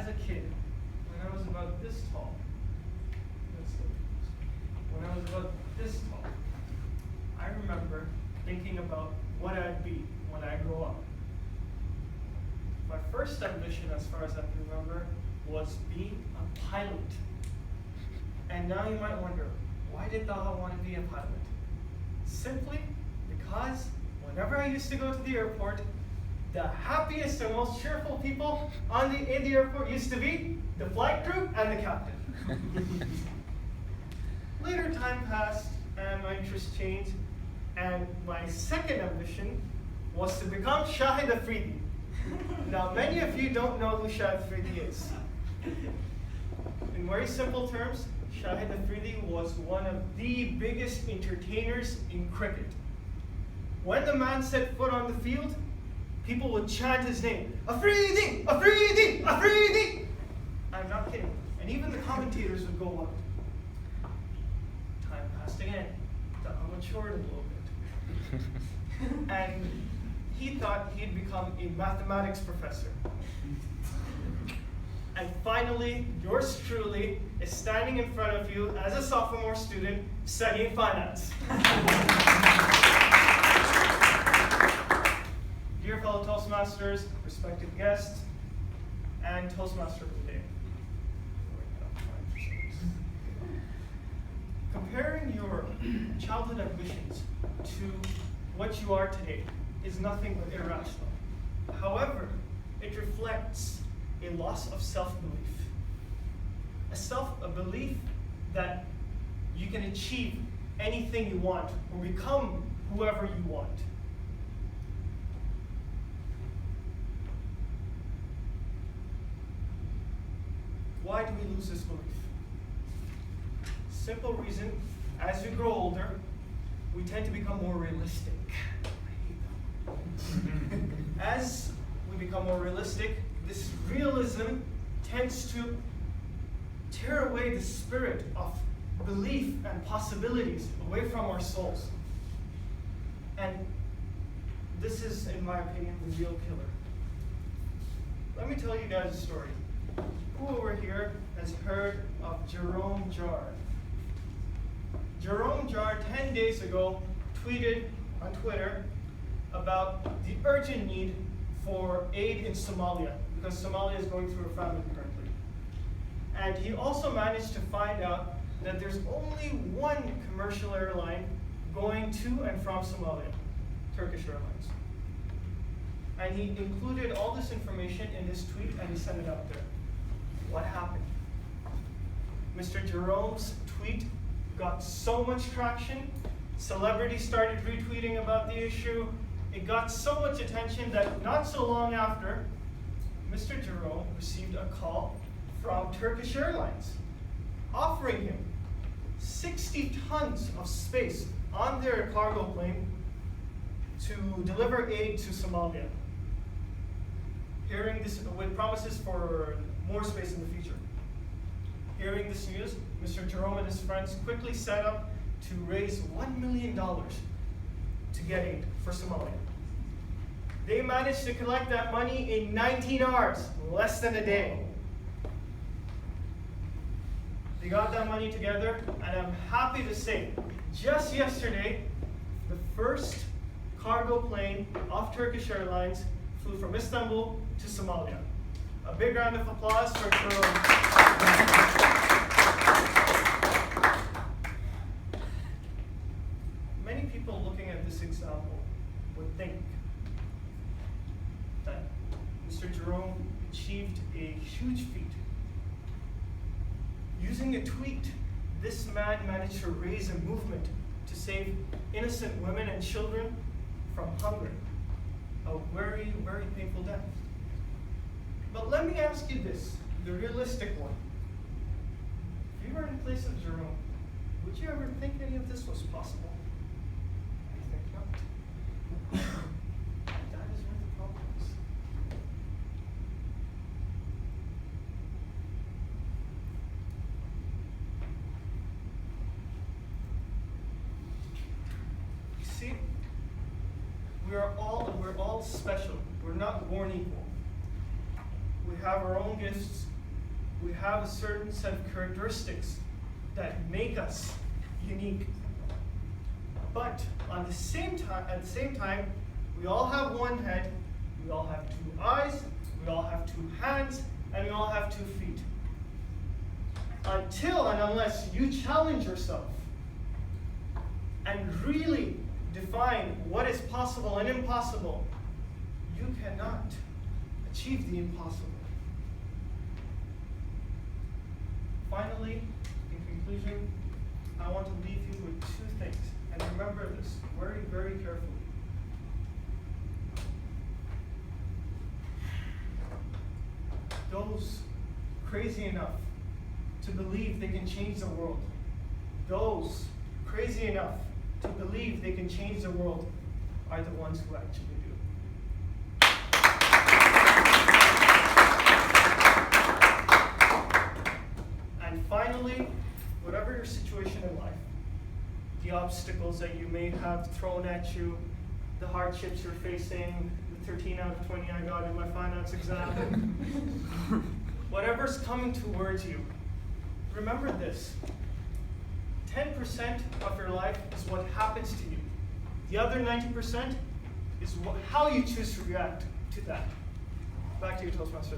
as a kid, when I was about this tall, when I was about this tall, I remember thinking about what I'd be when I grow up. My first ambition, as far as I can remember, was being a pilot. And now you might wonder, why did Taha want to be a pilot? Simply because whenever I used to go to the airport, the happiest and most cheerful people in the airport used to be the flight crew and the captain. Later time passed and my interest changed, and my second ambition was to become Shahid Afridi. Now many of you don't know who Shahid Afridi is. In very simple terms, Shahid Afridi was one of the biggest entertainers in cricket. When the man set foot on the field, people would chant his name, Afridi, Afridi, Afridi. I'm not kidding. And even the commentators would go on. Time passed again. Taha matured a little bit. And he thought he'd become a mathematics professor. And finally, yours truly is standing in front of you as a sophomore student studying finance. Dear fellow Toastmasters, respected guests, and Toastmaster of the day. Comparing your childhood ambitions to what you are today is nothing but irrational. However, it reflects a loss of self-belief. A belief that you can achieve anything you want or become whoever you want. Why do we lose this belief? Simple reason, as we grow older, we tend to become more realistic. I hate that. As we become more realistic, this realism tends to tear away the spirit of belief and possibilities away from our souls. And this is, in my opinion, the real killer. Let me tell you guys a story. Who over here has heard of Jerome Jar? Jerome Jar 10 days ago tweeted on Twitter about the urgent need for aid in Somalia, because Somalia is going through a famine currently. And he also managed to find out that there's only one commercial airline going to and from Somalia, Turkish Airlines. And he included all this information in his tweet and he sent it out there. What happened? Mr. Jerome's tweet got so much traction, celebrities started retweeting about the issue, it got so much attention that not so long after, Mr. Jerome received a call from Turkish Airlines offering him 60 tons of space on their cargo plane to deliver aid to Somalia. Hearing this, with promises for more space in the future. Hearing this news, Mr. Jerome and his friends quickly set up to raise $1 million to get aid for Somalia. They managed to collect that money in 19 hours, less than a day. They got that money together, and I'm happy to say, just yesterday, the first cargo plane of Turkish Airlines flew from Istanbul to Somalia. A big round of applause for Jerome. Many people looking at this example would think that Mr. Jerome achieved a huge feat. Using a tweet, this man managed to raise a movement to save innocent women and children from hunger. A very, very painful death. But let me ask you this, the realistic one. If you were in place of Jerome, would you ever think any of this was possible? I think not. That is where the problem is. You see, we're all special. We're not born equal. We have our own gifts, We have a certain set of characteristics that make us unique. But at the same time, we all have one head, we all have two eyes, we all have two hands, and we all have 2 feet. Until and unless you challenge yourself and really define what is possible and impossible, you cannot achieve the impossible. Finally, in conclusion, I want to leave you with 2 things. And remember this very, very carefully. Those crazy enough to believe they can change the world, those crazy enough to believe they can change the world, are the ones who actually do. And finally, whatever your situation in life, the obstacles that you may have thrown at you, the hardships you're facing, the 13 out of 20 I got in my finance exam, whatever's coming towards you, remember this. 10% of your life is what happens to you. The other 90% is how you choose to react to that. Back to you, Toastmaster.